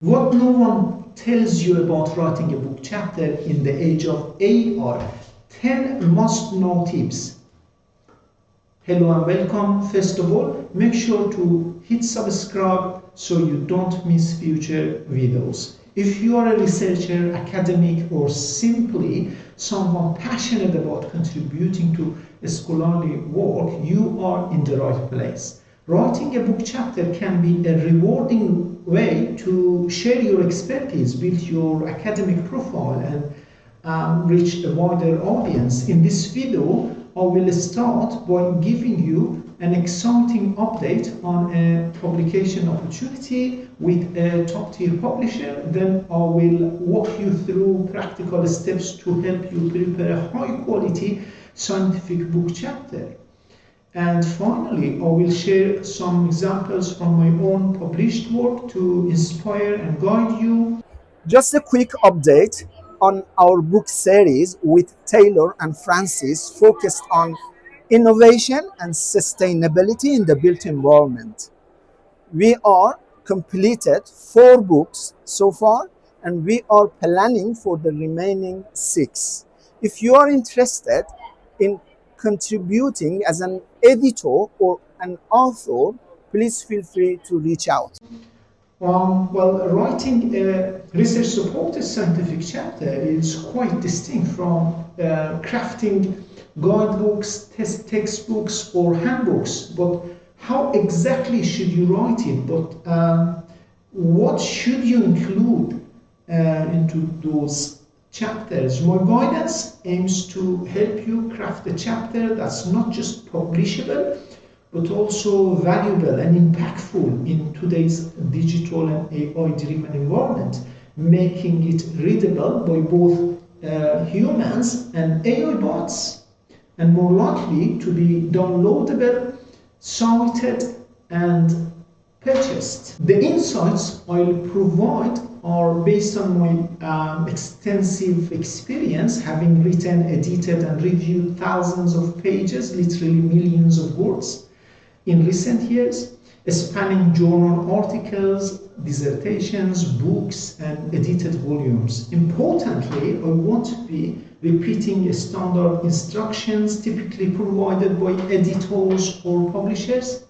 What no one tells you about writing a book chapter in the age of AI. 10 must-know tips. Hello and welcome. First of all, make sure to hit subscribe so you don't miss future videos. If you are a researcher, academic, or simply someone passionate about contributing to scholarly work, you are in the right place. Writing a book chapter can be a rewarding way to share your expertise, build your academic profile, and reach a wider audience. In this video, I will start by giving you an exciting update on a publication opportunity with a top-tier publisher. Then I will walk you through practical steps to help you prepare a high-quality scientific book chapter. And finally, I will share some examples from my own published work to inspire and guide you. Just a quick update on our book series with Taylor and Francis focused on innovation and sustainability in the built environment. We are completed 4 books so far and we are planning for the remaining 6. If you are interested in contributing as an editor or an author, please feel free to reach out. Writing a research-supported scientific chapter is quite distinct from crafting guidebooks, textbooks, or handbooks. But how exactly should you write it? But what should you include into those chapters? My guidance aims to help you craft a chapter that's not just publishable, but also valuable and impactful in today's digital and AI-driven environment, making it readable by both humans and AI bots, and more likely to be downloadable, cited, and purchased. The insights I'll provide are based on my extensive experience, having written, edited, and reviewed thousands of pages, literally millions of words, in recent years, spanning journal articles, dissertations, books, and edited volumes. Importantly, I won't be repeating standard instructions typically provided by editors or publishers.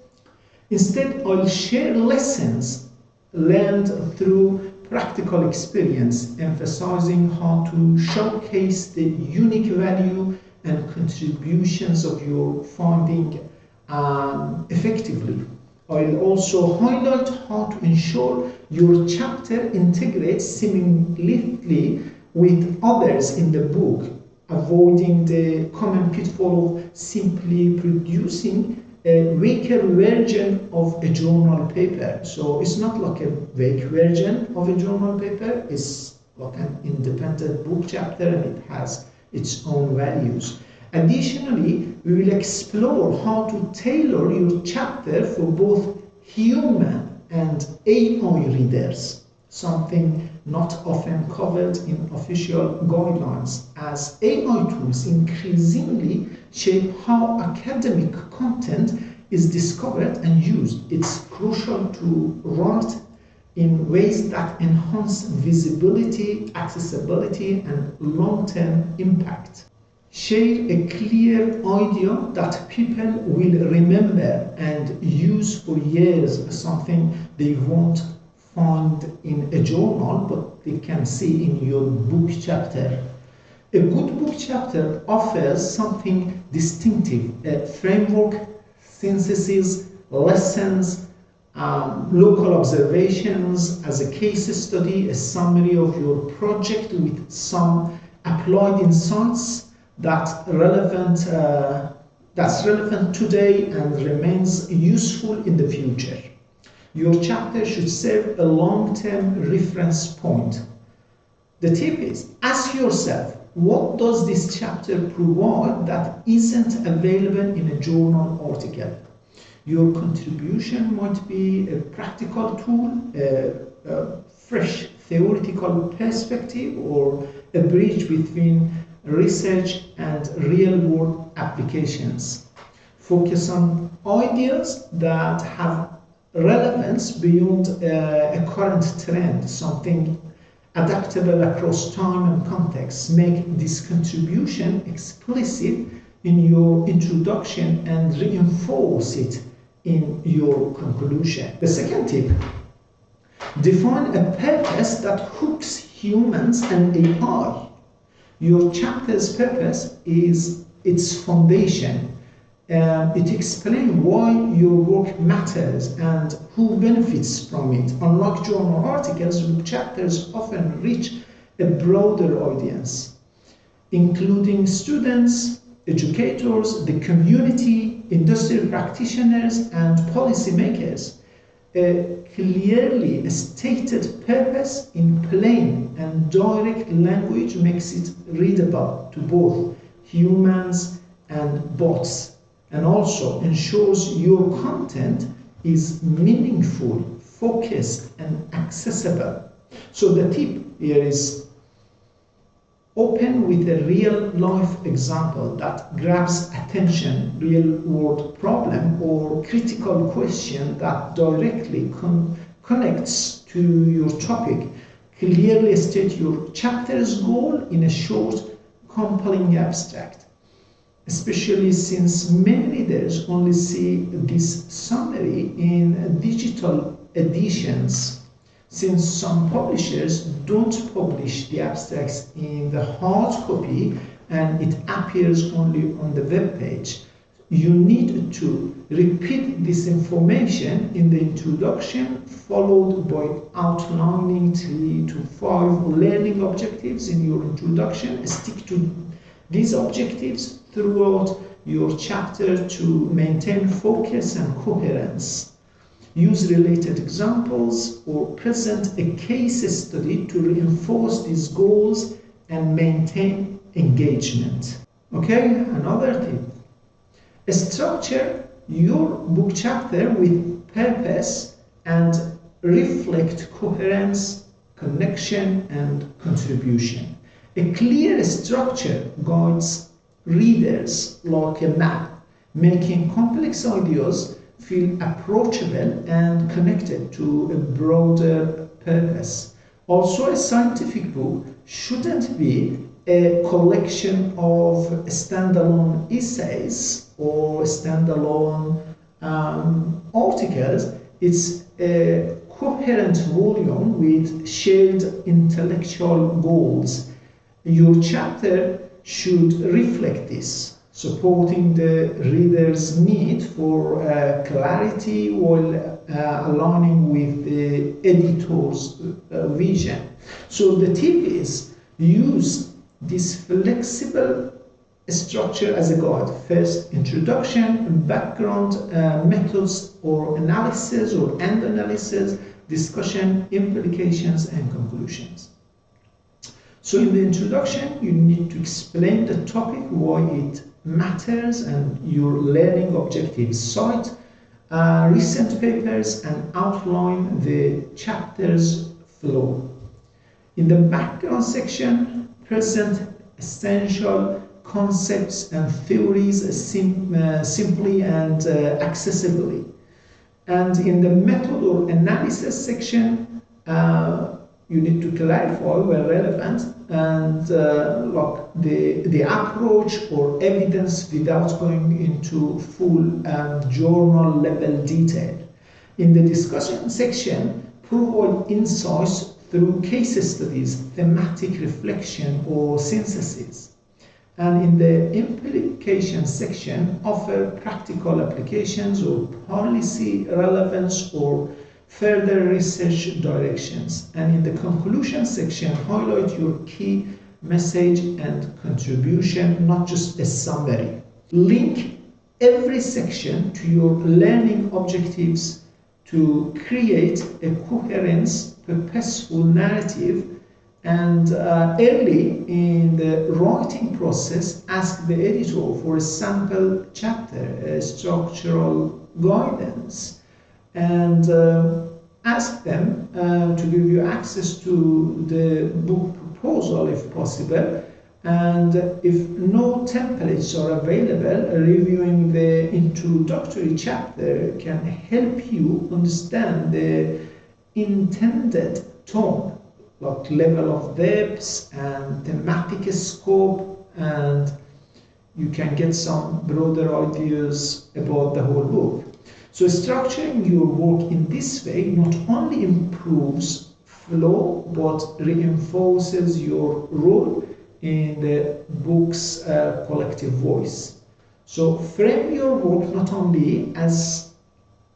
Instead, I'll share lessons learned through practical experience, emphasizing how to showcase the unique value and contributions of your finding effectively. I'll also highlight how to ensure your chapter integrates seamlessly with others in the book, avoiding the common pitfall of simply producing a weaker version of a journal paper. So it's not like a weak version of a journal paper, it's like an independent book chapter and it has its own values. Additionally, we will explore how to tailor your chapter for both human and AI readers, something not often covered in official guidelines, as AI tools increasingly shape how academic content is discovered and used. It's crucial to write in ways that enhance visibility, accessibility, and long-term impact. Share a clear idea that people will remember and use for years, something they won't find in a journal but they can see in your book chapter. A good book chapter offers something distinctive, a framework, synthesis, lessons, local observations as a case study, a summary of your project with some applied insights that's relevant today and remains useful in the future. Your chapter should serve a long-term reference point. The tip is, ask yourself, what does this chapter provide that isn't available in a journal article? Your contribution might be a practical tool, a fresh theoretical perspective, or a bridge between research and real-world applications. Focus on ideas that have relevance beyond a current trend, something adaptable across time and context. Make this contribution explicit in your introduction and reinforce it in your conclusion. The second tip: define a purpose that hooks humans and AI. Your chapter's purpose is its foundation. It explains why your work matters and who benefits from it. Unlike journal articles, book chapters often reach a broader audience, including students, educators, the community, industry practitioners, and policymakers. A clearly stated purpose in plain and direct language makes it readable to both humans and bots, and also ensures your content is meaningful, focused, and accessible. So the tip here is open with a real life example that grabs attention, real world problem or critical question that directly connects to your topic. Clearly state your chapter's goal in a short, compelling abstract, especially since many readers only see this summary in digital editions, since some publishers don't publish the abstracts in the hard copy and it appears only on the web page. You need to repeat this information in the introduction, followed by outlining 3 to 5 learning objectives in your introduction. Stick to these objectives throughout your chapter to maintain focus and coherence. Use related examples or present a case study to reinforce these goals and maintain engagement. Okay, another tip: structure your book chapter with purpose and reflect coherence, connection, and contribution. A clear structure guides readers like a map, making complex ideas feel approachable and connected to a broader purpose. Also, a scientific book shouldn't be a collection of standalone essays or standalone articles. It's a coherent volume with shared intellectual goals. Your chapter should reflect this, supporting the reader's need for clarity while aligning with the editor's vision. So the tip is use this flexible structure as a guide. First, introduction, background, methods or analysis or end analysis, discussion, implications, and conclusions. So in the introduction, you need to explain the topic, why it matters, and your learning objectives. Cite recent papers and outline the chapter's flow. In the background section, present essential concepts and theories simply and accessibly. And in the method or analysis section, you need to clarify where relevant and the approach or evidence without going into full journal level detail. In the discussion section, provide insights through case studies, thematic reflection or synthesis. And in the implication section, offer practical applications or policy relevance or further research directions. And in the conclusion section, highlight your key message and contribution, not just a summary. Link every section to your learning objectives to create a coherent, purposeful narrative. And early in the writing process, ask the editor for a sample chapter, a structural guidance, and ask them to give you access to the book proposal if possible, And if no templates are available, reviewing the introductory chapter can help you understand the intended tone, like level of depth and thematic scope, and you can get some broader ideas about the whole book. So structuring your work in this way not only improves flow but reinforces your role in the book's collective voice. So frame your work not only as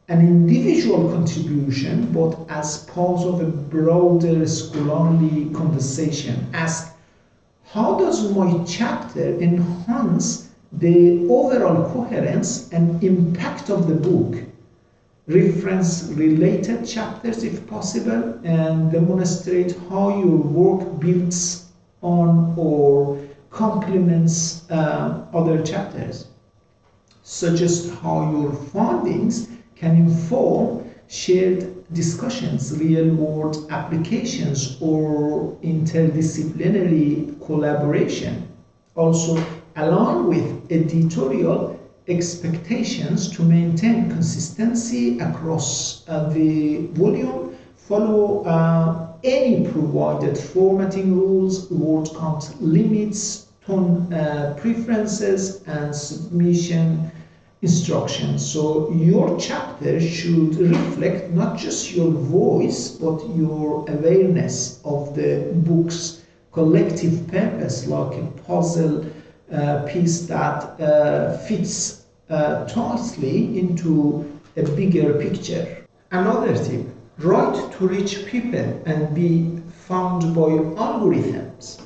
an individual contribution but as part of a broader scholarly conversation. Ask, how does my chapter enhance the overall coherence and impact of the book? Reference related chapters if possible and demonstrate how your work builds on or complements other chapters. Suggest how your findings can inform shared discussions, real-world applications, or interdisciplinary collaboration. Also, along with editorial expectations to maintain consistency across the volume, follow any provided formatting rules, word count limits, tone preferences, and submission instructions. So your chapter should reflect not just your voice but your awareness of the book's collective purpose, like a puzzle piece that fits tightly into a bigger picture. Another tip, write to reach people and be found by algorithms.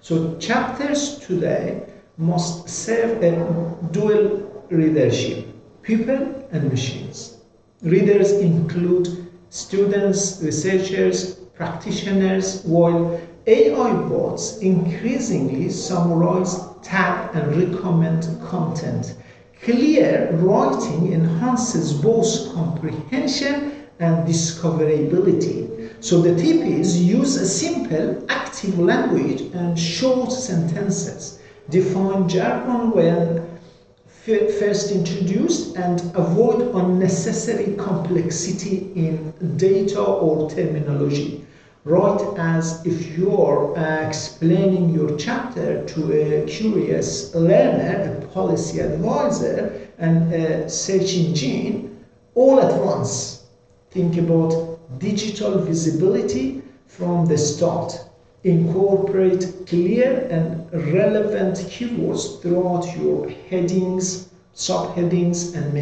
So chapters today must serve a dual readership, people and machines. Readers include students, researchers, practitioners, while AI bots increasingly summarize, tag, and recommend content. Clear writing enhances both comprehension and discoverability. So the tip is use a simple, active language and short sentences. Define jargon when first introduced and avoid unnecessary complexity in data or terminology. Write as if you're explaining your chapter to a curious learner, a policy advisor, and a search engine all at once. Think about digital visibility from the start. Incorporate clear and relevant keywords throughout your headings, subheadings, and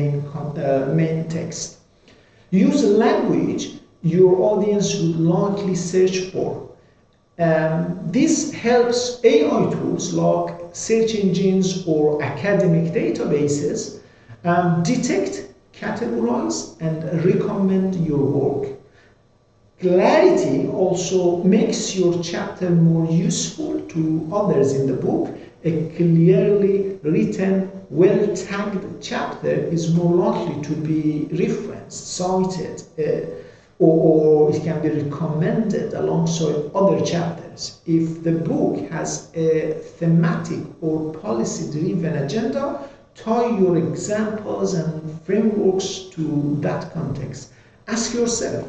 main text. Use language your audience would likely search for. This helps AI tools like search engines or academic databases detect, categorize, and recommend your work. Clarity also makes your chapter more useful to others in the book. A clearly written, well-tagged chapter is more likely to be referenced, cited, or it can be recommended alongside other chapters. If the book has a thematic or policy-driven agenda, tie your examples and frameworks to that context. Ask yourself,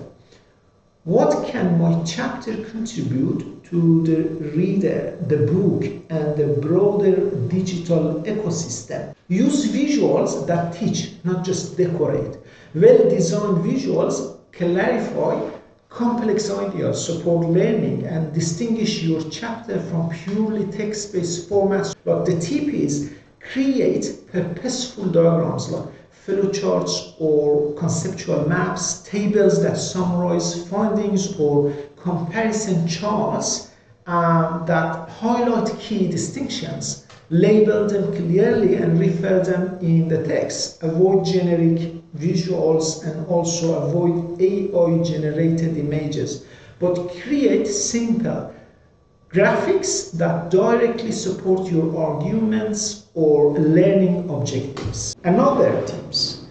what can my chapter contribute to the reader, the book, and the broader digital ecosystem? Use visuals that teach, not just decorate. Well-designed visuals clarify complex ideas, support learning, and distinguish your chapter from purely text-based formats. But the tip is create purposeful diagrams like flowcharts or conceptual maps, tables that summarize findings, or comparison charts that highlight key distinctions. Label them clearly and refer them in the text. Avoid generic visuals and also avoid AI-generated images, but create simple graphics that directly support your arguments or learning objectives. Another tips,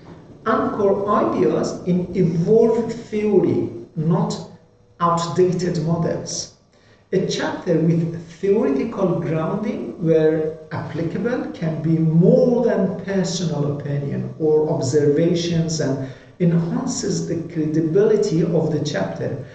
anchor ideas in evolved theory, not outdated models. A chapter with theoretical grounding, where applicable, can be more than personal opinion or observations and enhances the credibility of the chapter.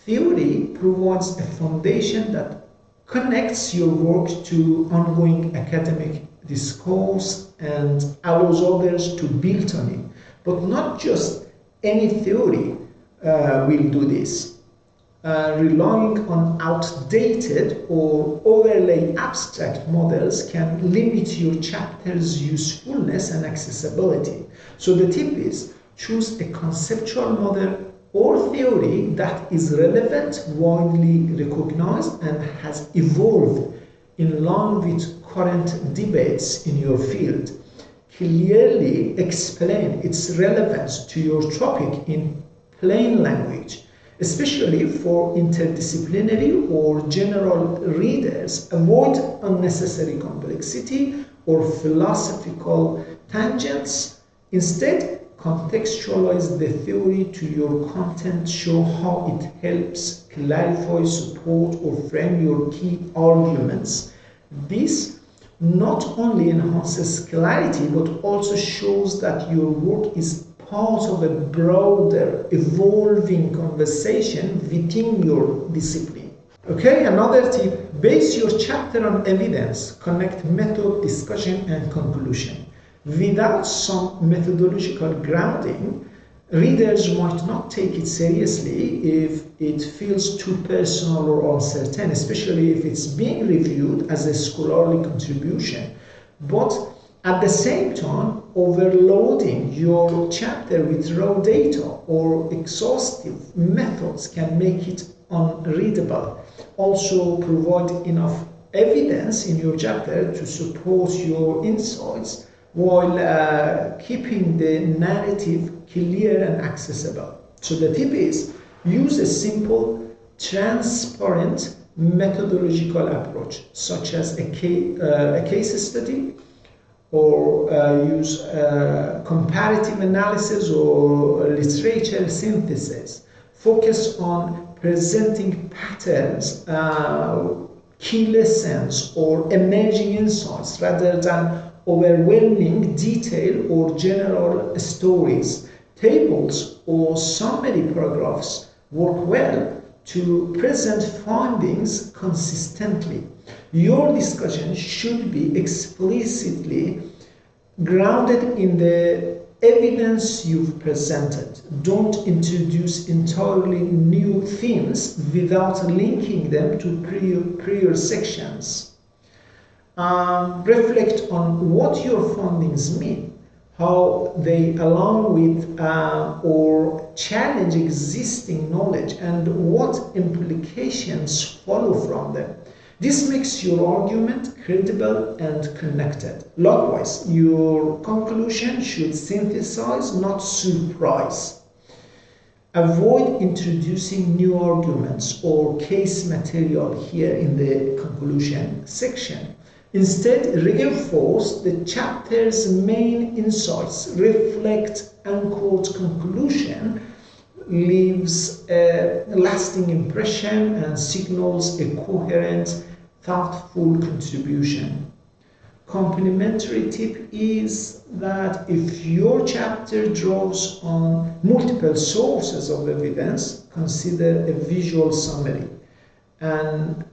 Theory provides a foundation that connects your work to ongoing academic discourse and allows others to build on it. But not just any theory will do this. Relying on outdated or overly abstract models can limit your chapter's usefulness and accessibility. So the tip is, choose a conceptual model or theory that is relevant, widely recognized, and has evolved in line with current debates in your field. Clearly explain its relevance to your topic in plain language, especially for interdisciplinary or general readers. Avoid unnecessary complexity or philosophical tangents. Instead, contextualize the theory to your content, show how it helps clarify, support, or frame your key arguments. This not only enhances clarity, but also shows that your work is part of a broader, evolving conversation within your discipline. Okay, another tip, base your chapter on evidence, connect method, discussion, and conclusion. Without some methodological grounding, readers might not take it seriously if it feels too personal or uncertain, especially if it's being reviewed as a scholarly contribution. But at the same time, overloading your chapter with raw data or exhaustive methods can make it unreadable. Also, provide enough evidence in your chapter to support your insights while keeping the narrative clear and accessible. So the tip is, use a simple, transparent methodological approach, such as a case study, or use comparative analysis or literature synthesis. Focus on presenting patterns, key lessons, or emerging insights rather than overwhelming detail or general stories. Tables or summary paragraphs work well to present findings consistently. Your discussion should be explicitly grounded in the evidence you've presented. Don't introduce entirely new themes without linking them to prior sections. Reflect on what your findings mean, how they align with or challenge existing knowledge, and what implications follow from them. This makes your argument credible and connected. Likewise, your conclusion should synthesize, not surprise. Avoid introducing new arguments or case material here in the conclusion section. Instead, reinforce the chapter's main insights, reflect anchored conclusion, leaves a lasting impression, and signals a coherent, thoughtful contribution. Complementary tip is that if your chapter draws on multiple sources of evidence, consider a visual summary and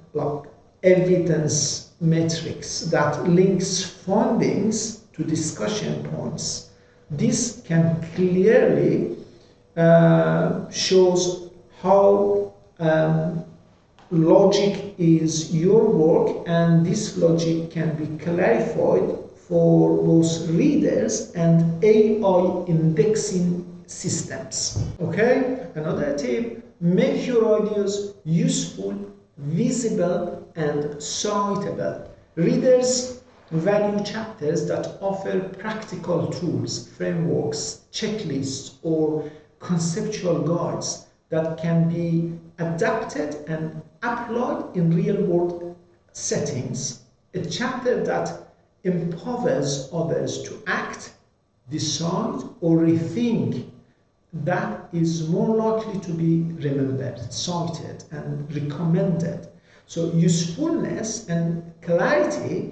evidence matrix that links findings to discussion points. This can clearly shows how logic is your work, and this logic can be clarified for both readers and AI indexing systems. Okay, another tip, make your ideas useful, visible, and citable. Readers value chapters that offer practical tools, frameworks, checklists, or conceptual guides that can be adapted and applied in real-world settings. A chapter that empowers others to act, decide, or rethink, that is more likely to be remembered, cited, and recommended. So usefulness and clarity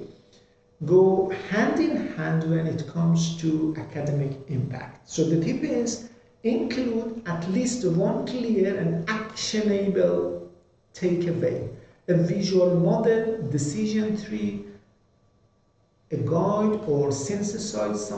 go hand in hand when it comes to academic impact. So the tip is include at least one clear and actionable takeaway, a visual model, decision tree, a guide, or synthesize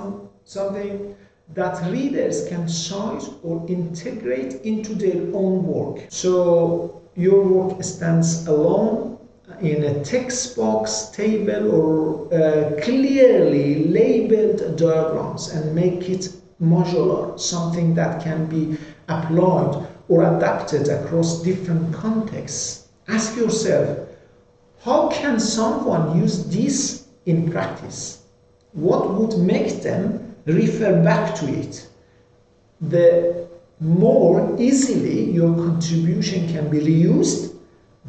something that readers can size or integrate into their own work. So your work stands alone in a text box, table, or clearly labeled diagrams, and make it modular, something that can be applied or adapted across different contexts. Ask yourself, how can someone use this in practice? What would make them refer back to it? The more easily your contribution can be reused,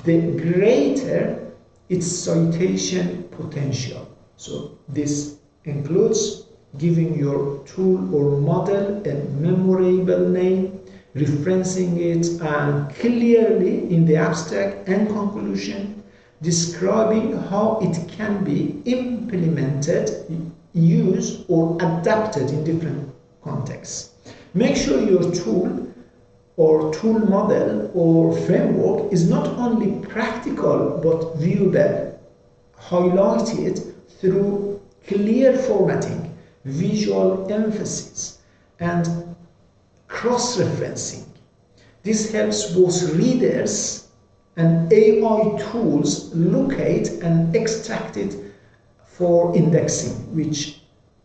the greater its citation potential. So this includes giving your tool or model a memorable name, referencing it clearly in the abstract and conclusion, describing how it can be implemented, used, or adapted in different contexts. Make sure your tool or tool model or framework is not only practical but viewable. Highlight it through clear formatting, visual emphasis, and cross-referencing. This helps both readers and AI tools locate and extract it for indexing, which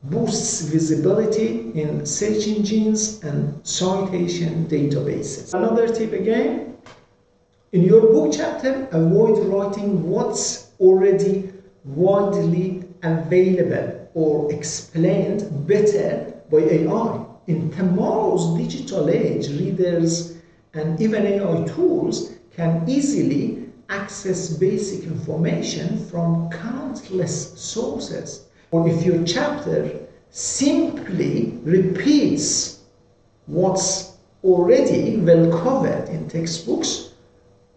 boosts visibility in search engines and citation databases. Another tip again, in your book chapter, avoid writing what's already widely available or explained better by AI. In tomorrow's digital age, readers and even AI tools can easily access basic information from countless sources. Or if your chapter simply repeats what's already well covered in textbooks,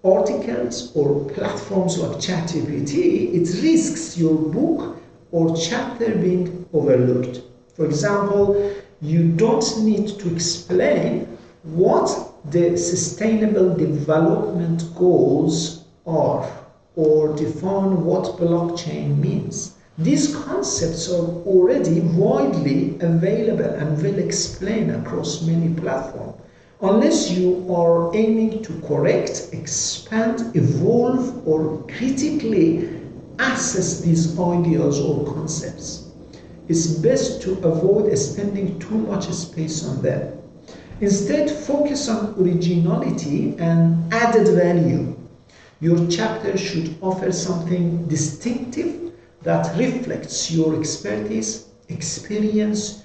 articles, or platforms like ChatGPT, it risks your book or chapter being overlooked. For example, you don't need to explain what the Sustainable Development Goals are or define what blockchain means. These concepts are already widely available and well explained across many platforms. Unless you are aiming to correct, expand, evolve, or critically assess these ideas or concepts, it's best to avoid spending too much space on them. Instead, focus on originality and added value. Your chapter should offer something distinctive that reflects your expertise, experience,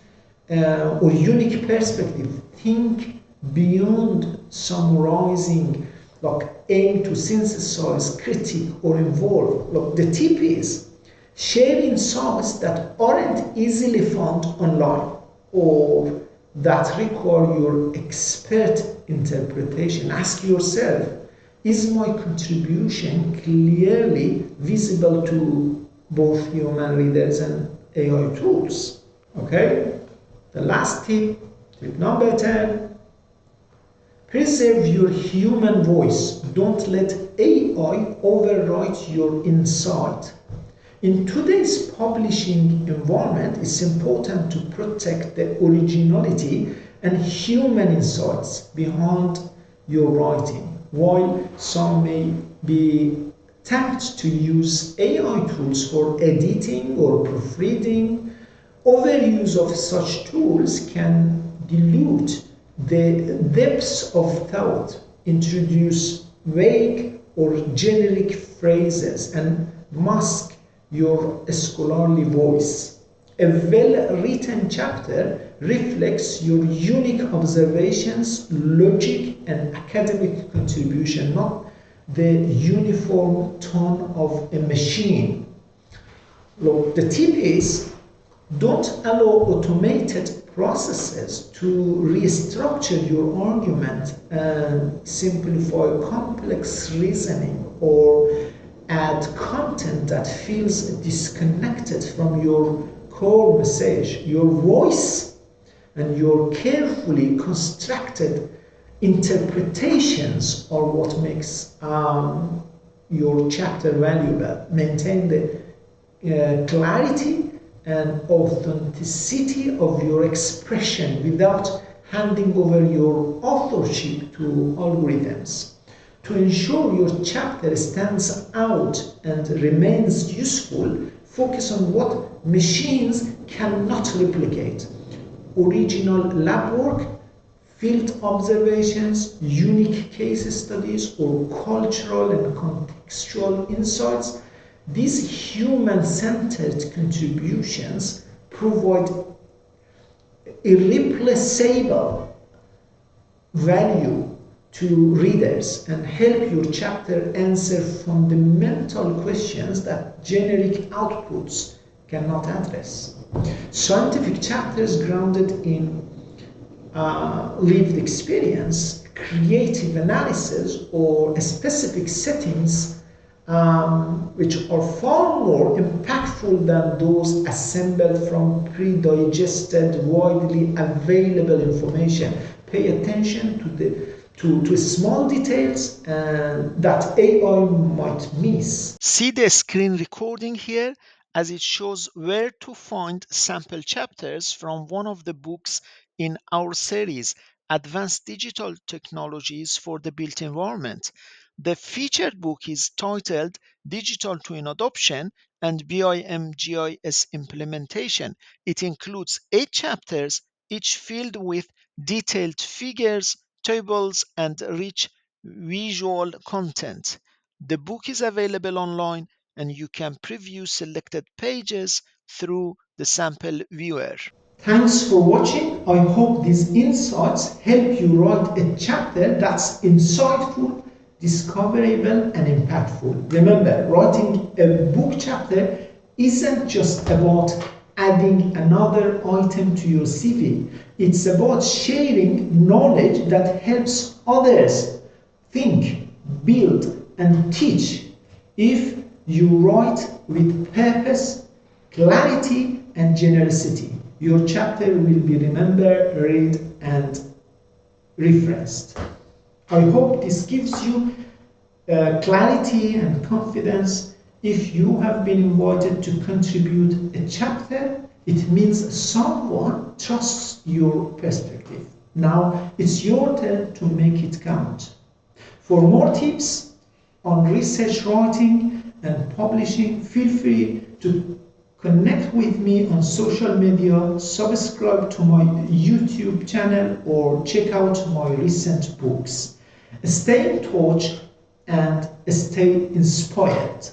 or unique perspective. Think beyond summarizing, like aim to synthesize, critique, or involve. Look, the tip is share insights that aren't easily found online or that require your expert interpretation. Ask yourself, is my contribution clearly visible to both human readers and AI tools? Okay? The last tip, tip number 10, preserve your human voice. Don't let AI overwrite your insight. In today's publishing environment, it's important to protect the originality and human insights behind your writing. While some may be tempted to use AI tools for editing or proofreading, overuse of such tools can dilute the depths of thought, introduce vague or generic phrases, and mask your scholarly voice. A well-written chapter reflects your unique observations, logic, and academic contribution, not the uniform tone of a machine. Look, the tip is don't allow automated processes to restructure your argument and simplify complex reasoning or add content that feels disconnected from your core message. Your voice and your carefully constructed interpretations are what makes your chapter valuable. Maintain the clarity and authenticity of your expression without handing over your authorship to algorithms. To ensure your chapter stands out and remains useful, focus on what machines cannot replicate. Original lab work, field observations, unique case studies, or cultural and contextual insights. These human-centered contributions provide irreplaceable value to readers and help your chapter answer fundamental questions that generic outputs cannot address. Scientific chapters grounded in lived experience, creative analysis, or specific settings, which are far more impactful than those assembled from pre-digested, widely available information. Pay attention to small details that AI might miss. See the screen recording here as it shows where to find sample chapters from one of the books in our series, Advanced Digital Technologies for the Built Environment. The featured book is titled Digital Twin Adoption and BIM-GIS Implementation. It includes 8 chapters, each filled with detailed figures, tables, and rich visual content. The book is available online and you can preview selected pages through the sample viewer. Thanks for watching. I hope these insights help you write a chapter that's insightful, discoverable, and impactful. Remember, writing a book chapter isn't just about adding another item to your CV. It's about sharing knowledge that helps others think, build, and teach. If you write with purpose, clarity, and generosity, your chapter will be remembered, read, and referenced. I hope this gives you clarity and confidence. If you have been invited to contribute a chapter, it means someone trusts your perspective. Now it's your turn to make it count. For more tips on research writing and publishing, feel free to connect with me on social media, subscribe to my YouTube channel, or check out my recent books. Stay in touch and stay inspired.